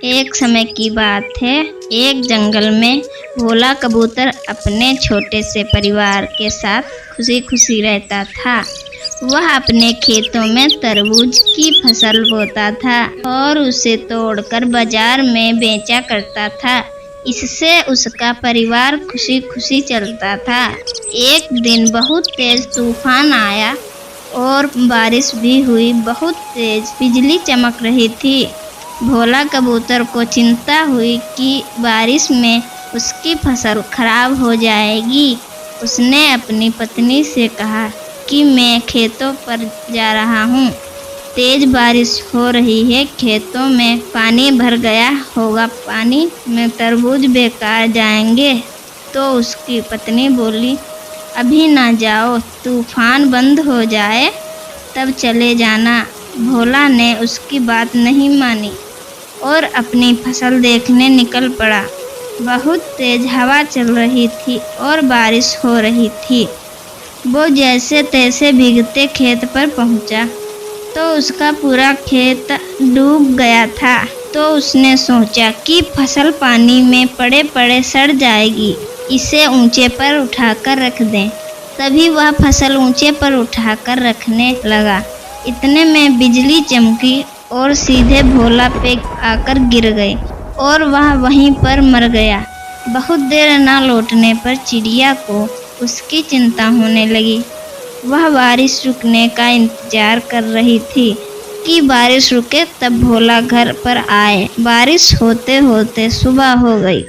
एक समय की बात है, एक जंगल में भोला कबूतर अपने छोटे से परिवार के साथ खुशी खुशी रहता था। वह अपने खेतों में तरबूज की फसल बोता था और उसे तोड़कर बाजार में बेचा करता था। इससे उसका परिवार खुशी खुशी चलता था। एक दिन बहुत तेज तूफान आया और बारिश भी हुई। बहुत तेज बिजली चमक रही थी। भोला कबूतर को चिंता हुई कि बारिश में उसकी फसल खराब हो जाएगी। उसने अपनी पत्नी से कहा कि मैं खेतों पर जा रहा हूँ। तेज बारिश हो रही है, खेतों में पानी भर गया होगा, पानी में तरबूज बेकार जाएंगे। तो उसकी पत्नी बोली, अभी ना जाओ, तूफान बंद हो जाए तब चले जाना। भोला ने उसकी बात नहीं मानी और अपनी फसल देखने निकल पड़ा। बहुत तेज हवा चल रही थी और बारिश हो रही थी। वो जैसे तैसे भीगते खेत पर पहुंचा तो उसका पूरा खेत डूब गया था। तो उसने सोचा कि फसल पानी में पड़े पड़े सड़ जाएगी, इसे ऊंचे पर उठाकर रख दें। तभी वह फसल ऊंचे पर उठाकर रखने लगा। इतने में बिजली चमकी और सीधे भोला पे आकर गिर गई और वह वहीं पर मर गया। बहुत देर न लौटने पर चिड़िया को उसकी चिंता होने लगी। वह बारिश रुकने का इंतजार कर रही थी कि बारिश रुके तब भोला घर पर आए। बारिश होते होते सुबह हो गई।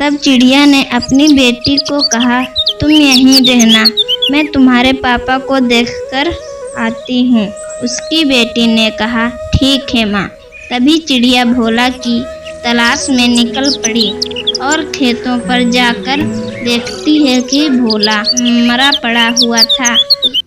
तब चिड़िया ने अपनी बेटी को कहा, तुम यहीं रहना, मैं तुम्हारे पापा को देखकर आती हूँ। उसकी बेटी ने कहा, ठीक है माँ। तभी चिड़िया भोला की तलाश में निकल पड़ी और खेतों पर जाकर देखती है कि भोला मरा पड़ा हुआ था।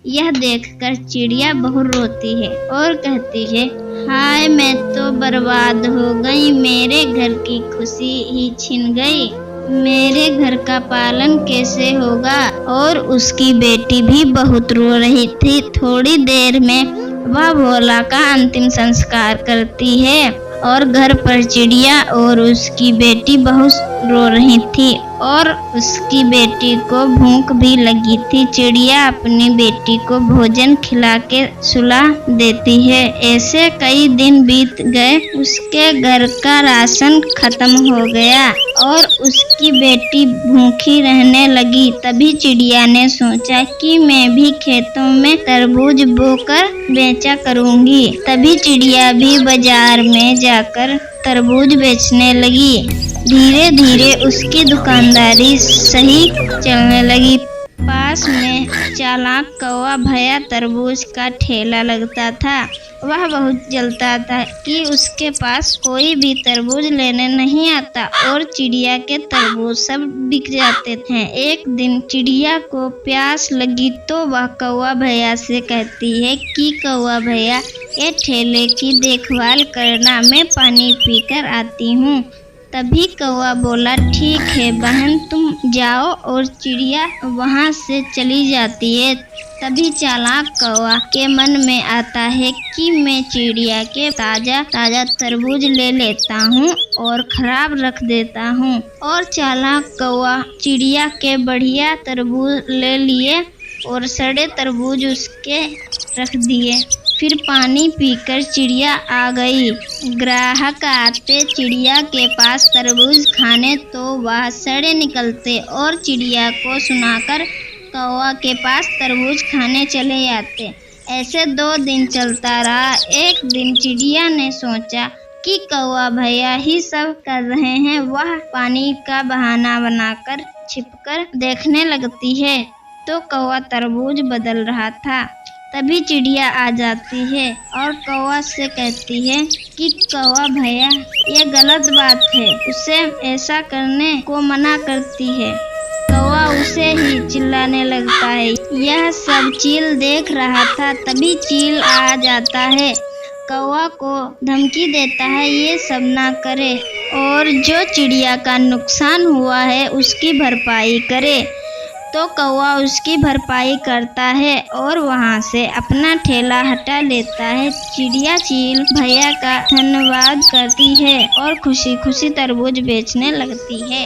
यह देखकर चिड़िया बहुत रोती है और कहती है, हाय मैं तो बर्बाद हो गई, मेरे घर की खुशी ही छिन गई, मेरे घर का पालन कैसे होगा। और उसकी बेटी भी बहुत रो रही थी। थोड़ी देर में वह भोला का अंतिम संस्कार करती है और घर पर चिड़िया और उसकी बेटी बहुत रो रही थी और उसकी बेटी को भूख भी लगी थी। चिड़िया अपनी बेटी को भोजन खिला के सुला देती है। ऐसे कई दिन बीत गए। उसके घर का राशन खत्म हो गया और उसकी बेटी भूखी रहने लगी। तभी चिड़िया ने सोचा कि मैं भी खेतों में तरबूज बोकर बेचा करूंगी। तभी चिड़िया भी बाजार में जाकर तरबूज बेचने लगी। धीरे धीरे उसकी दुकानदारी सही चलने लगी। पास में चालाक कौवा भैया तरबूज का ठेला लगता था। वह बहुत जलता था कि उसके पास कोई भी तरबूज लेने नहीं आता और चिड़िया के तरबूज सब बिक जाते थे। एक दिन चिड़िया को प्यास लगी तो वह कौवा भैया से कहती है कि कौवा भैया, ये ठेले की देखभाल करना, मैं पानी पीकर आती हूँ। तभी कौवा बोला, ठीक है बहन, तुम जाओ। और चिड़िया वहाँ से चली जाती है। तभी चालाक कौवा के मन में आता है कि मैं चिड़िया के ताजा ताजा तरबूज ले लेता हूँ और खराब रख देता हूँ। और चालाक कौवा चिड़िया के बढ़िया तरबूज ले लिए और सड़े तरबूज उसके रख दिए। फिर पानी पीकर चिड़िया आ गई। ग्राहक आते चिड़िया के पास तरबूज खाने तो वह सड़े निकलते और चिड़िया को सुनाकर कौवा के पास तरबूज खाने चले आते। ऐसे 2 दिन चलता रहा। एक दिन चिड़िया ने सोचा कि कौवा भैया ही सब कर रहे हैं। वह पानी का बहाना बनाकर छिपकर देखने लगती है तो कौवा तरबूज बदल रहा था। तभी चिड़िया आ जाती है और कौवा से कहती है कि कौवा भैया, ये गलत बात है, उसे ऐसा करने को मना करती है। कौवा उसे ही चिल्लाने लगता है। यह सब चील देख रहा था। तभी चील आ जाता है, कौवा को धमकी देता है ये सब ना करे और जो चिड़िया का नुकसान हुआ है उसकी भरपाई करे। तो कौवा उसकी भरपाई करता है और वहाँ से अपना ठेला हटा लेता है। चिड़िया चील भैया का धन्यवाद करती है और खुशी खुशी तरबूज बेचने लगती है।